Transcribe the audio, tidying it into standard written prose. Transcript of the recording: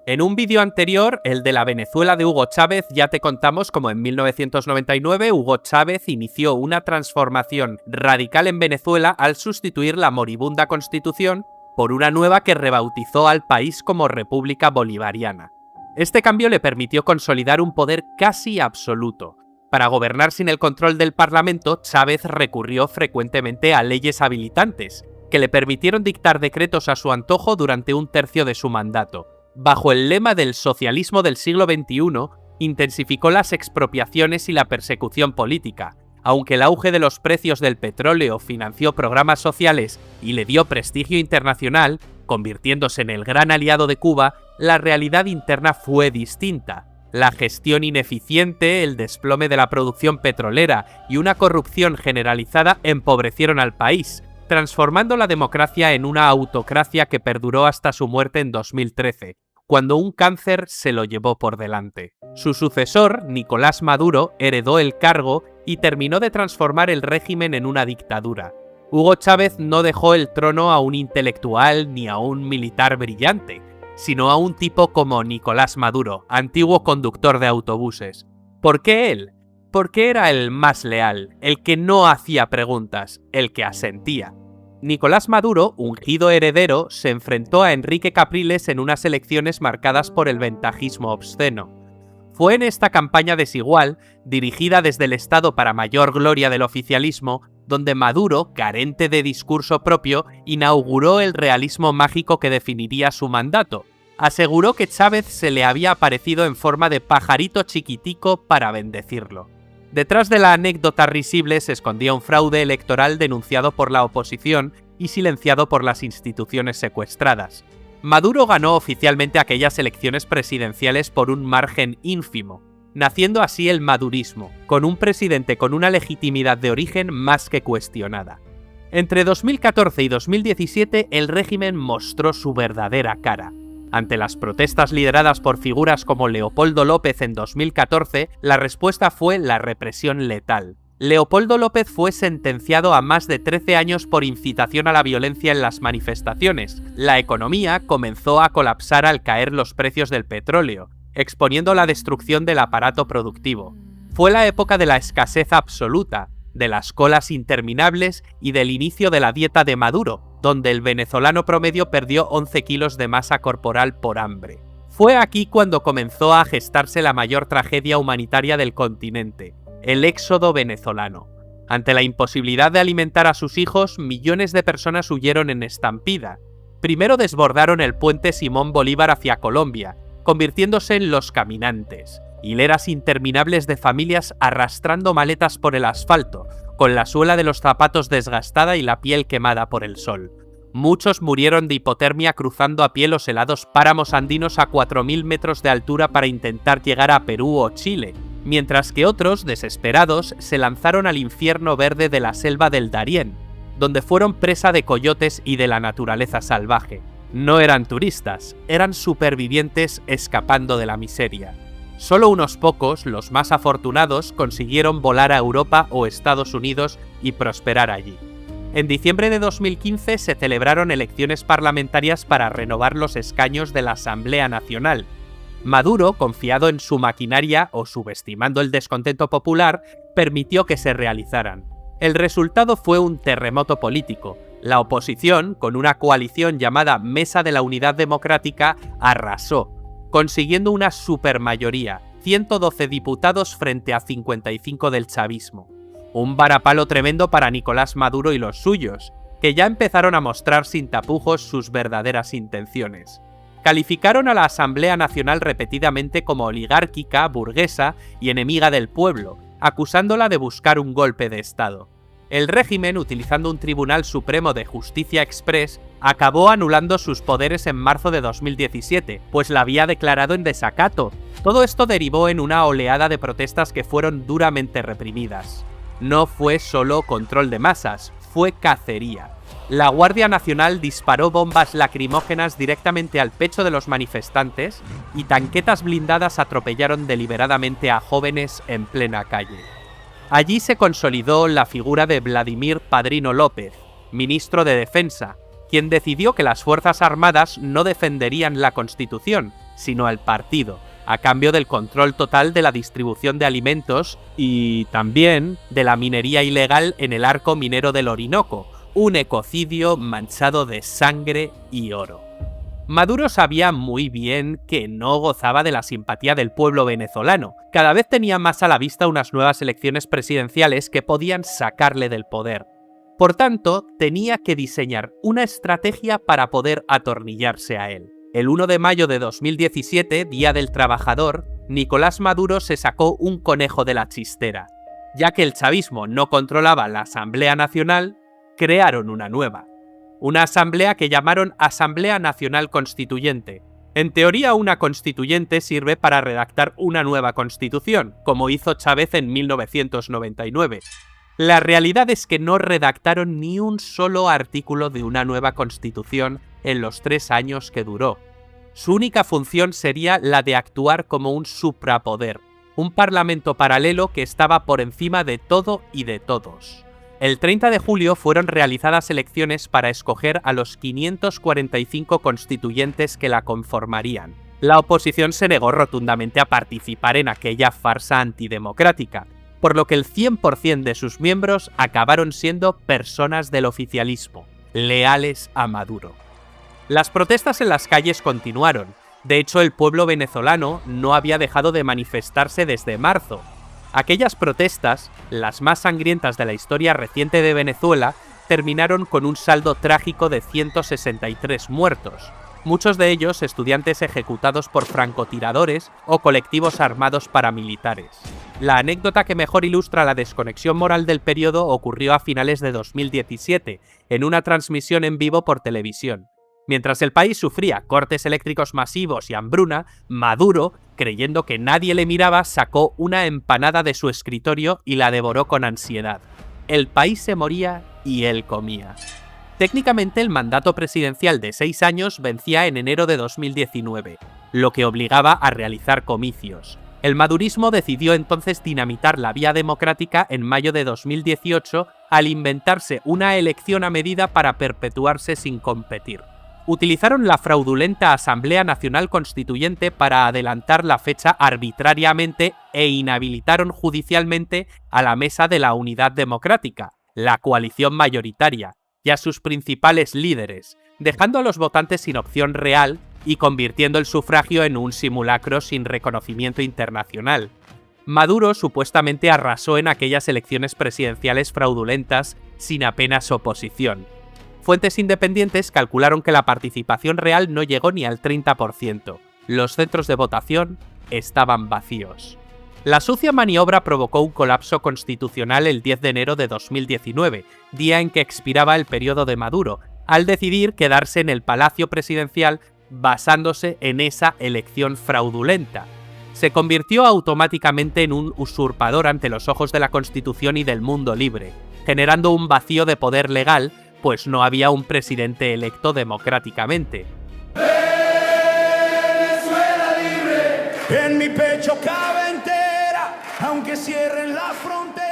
En un vídeo anterior, el de la Venezuela de Hugo Chávez, ya te contamos cómo en 1999 Hugo Chávez inició una transformación radical en Venezuela al sustituir la moribunda Constitución por una nueva que rebautizó al país como República Bolivariana. Este cambio le permitió consolidar un poder casi absoluto. Para gobernar sin el control del Parlamento, Chávez recurrió frecuentemente a leyes habilitantes, que le permitieron dictar decretos a su antojo durante un tercio de su mandato. Bajo el lema del socialismo del siglo XXI, intensificó las expropiaciones y la persecución política. Aunque el auge de los precios del petróleo financió programas sociales y le dio prestigio internacional, convirtiéndose en el gran aliado de Cuba, la realidad interna fue distinta. La gestión ineficiente, el desplome de la producción petrolera y una corrupción generalizada empobrecieron al país, transformando la democracia en una autocracia que perduró hasta su muerte en 2013, cuando un cáncer se lo llevó por delante. Su sucesor, Nicolás Maduro, heredó el cargo y terminó de transformar el régimen en una dictadura. Hugo Chávez no dejó el trono a un intelectual ni a un militar brillante, sino a un tipo como Nicolás Maduro, antiguo conductor de autobuses. ¿Por qué él? Porque era el más leal, el que no hacía preguntas, el que asentía. Nicolás Maduro, ungido heredero, se enfrentó a Enrique Capriles en unas elecciones marcadas por el ventajismo obsceno. Fue en esta campaña desigual, dirigida desde el Estado para mayor gloria del oficialismo, donde Maduro, carente de discurso propio, inauguró el realismo mágico que definiría su mandato. Aseguró que Chávez se le había aparecido en forma de pajarito chiquitico para bendecirlo. Detrás de la anécdota risible se escondía un fraude electoral denunciado por la oposición y silenciado por las instituciones secuestradas. Maduro ganó oficialmente aquellas elecciones presidenciales por un margen ínfimo, naciendo así el madurismo, con un presidente con una legitimidad de origen más que cuestionada. Entre 2014 y 2017 el régimen mostró su verdadera cara. Ante las protestas lideradas por figuras como Leopoldo López en 2014, la respuesta fue la represión letal. Leopoldo López fue sentenciado a más de 13 años por incitación a la violencia en las manifestaciones. La economía comenzó a colapsar al caer los precios del petróleo, exponiendo la destrucción del aparato productivo. Fue la época de la escasez absoluta, de las colas interminables y del inicio de la dieta de Maduro, donde el venezolano promedio perdió 11 kilos de masa corporal por hambre. Fue aquí cuando comenzó a gestarse la mayor tragedia humanitaria del continente, el éxodo venezolano. Ante la imposibilidad de alimentar a sus hijos, millones de personas huyeron en estampida. Primero desbordaron el puente Simón Bolívar hacia Colombia, convirtiéndose en los caminantes. Hileras interminables de familias arrastrando maletas por el asfalto, con la suela de los zapatos desgastada y la piel quemada por el sol. Muchos murieron de hipotermia cruzando a pie los helados páramos andinos a 4.000 metros de altura para intentar llegar a Perú o Chile, mientras que otros, desesperados, se lanzaron al infierno verde de la selva del Darién, donde fueron presa de coyotes y de la naturaleza salvaje. No eran turistas, eran supervivientes escapando de la miseria. Solo unos pocos, los más afortunados, consiguieron volar a Europa o Estados Unidos y prosperar allí. En diciembre de 2015 se celebraron elecciones parlamentarias para renovar los escaños de la Asamblea Nacional. Maduro, confiado en su maquinaria o subestimando el descontento popular, permitió que se realizaran. El resultado fue un terremoto político. La oposición, con una coalición llamada Mesa de la Unidad Democrática, arrasó, consiguiendo una supermayoría, 112 diputados frente a 55 del chavismo. Un varapalo tremendo para Nicolás Maduro y los suyos, que ya empezaron a mostrar sin tapujos sus verdaderas intenciones. Calificaron a la Asamblea Nacional repetidamente como oligárquica, burguesa y enemiga del pueblo, acusándola de buscar un golpe de Estado. El régimen, utilizando un Tribunal Supremo de Justicia Express, acabó anulando sus poderes en marzo de 2017, pues la había declarado en desacato. Todo esto derivó en una oleada de protestas que fueron duramente reprimidas. No fue solo control de masas, fue cacería. La Guardia Nacional disparó bombas lacrimógenas directamente al pecho de los manifestantes y tanquetas blindadas atropellaron deliberadamente a jóvenes en plena calle. Allí se consolidó la figura de Vladimir Padrino López, ministro de Defensa, quien decidió que las Fuerzas Armadas no defenderían la Constitución, sino al partido, a cambio del control total de la distribución de alimentos y también de la minería ilegal en el arco minero del Orinoco, un ecocidio manchado de sangre y oro. Maduro sabía muy bien que no gozaba de la simpatía del pueblo venezolano. Cada vez tenía más a la vista unas nuevas elecciones presidenciales que podían sacarle del poder. Por tanto, tenía que diseñar una estrategia para poder atornillarse a él. El 1 de mayo de 2017, Día del Trabajador, Nicolás Maduro se sacó un conejo de la chistera. Ya que el chavismo no controlaba la Asamblea Nacional, crearon una nueva. Una asamblea que llamaron Asamblea Nacional Constituyente. En teoría, una constituyente sirve para redactar una nueva constitución, como hizo Chávez en 1999. La realidad es que no redactaron ni un solo artículo de una nueva constitución en los 3 años que duró. Su única función sería la de actuar como un suprapoder, un parlamento paralelo que estaba por encima de todo y de todos. El 30 de julio fueron realizadas elecciones para escoger a los 545 constituyentes que la conformarían. La oposición se negó rotundamente a participar en aquella farsa antidemocrática, por lo que el 100% de sus miembros acabaron siendo personas del oficialismo, leales a Maduro. Las protestas en las calles continuaron. De hecho, el pueblo venezolano no había dejado de manifestarse desde marzo. Aquellas protestas, las más sangrientas de la historia reciente de Venezuela, terminaron con un saldo trágico de 163 muertos, muchos de ellos estudiantes ejecutados por francotiradores o colectivos armados paramilitares. La anécdota que mejor ilustra la desconexión moral del periodo ocurrió a finales de 2017, en una transmisión en vivo por televisión. Mientras el país sufría cortes eléctricos masivos y hambruna, Maduro, creyendo que nadie le miraba, sacó una empanada de su escritorio y la devoró con ansiedad. El país se moría y él comía. Técnicamente, el mandato presidencial de 6 años vencía en enero de 2019, lo que obligaba a realizar comicios. El madurismo decidió entonces dinamitar la vía democrática en mayo de 2018 al inventarse una elección a medida para perpetuarse sin competir. Utilizaron la fraudulenta Asamblea Nacional Constituyente para adelantar la fecha arbitrariamente e inhabilitaron judicialmente a la Mesa de la Unidad Democrática, la coalición mayoritaria, y a sus principales líderes, dejando a los votantes sin opción real y convirtiendo el sufragio en un simulacro sin reconocimiento internacional. Maduro supuestamente arrasó en aquellas elecciones presidenciales fraudulentas sin apenas oposición. Fuentes independientes calcularon que la participación real no llegó ni al 30%. Los centros de votación estaban vacíos. La sucia maniobra provocó un colapso constitucional el 10 de enero de 2019, día en que expiraba el periodo de Maduro, al decidir quedarse en el Palacio Presidencial basándose en esa elección fraudulenta. Se convirtió automáticamente en un usurpador ante los ojos de la Constitución y del mundo libre, generando un vacío de poder legal, pues no había un presidente electo democráticamente. Venezuela libre, en mi pecho cabe entera, aunque cierren las fronteras.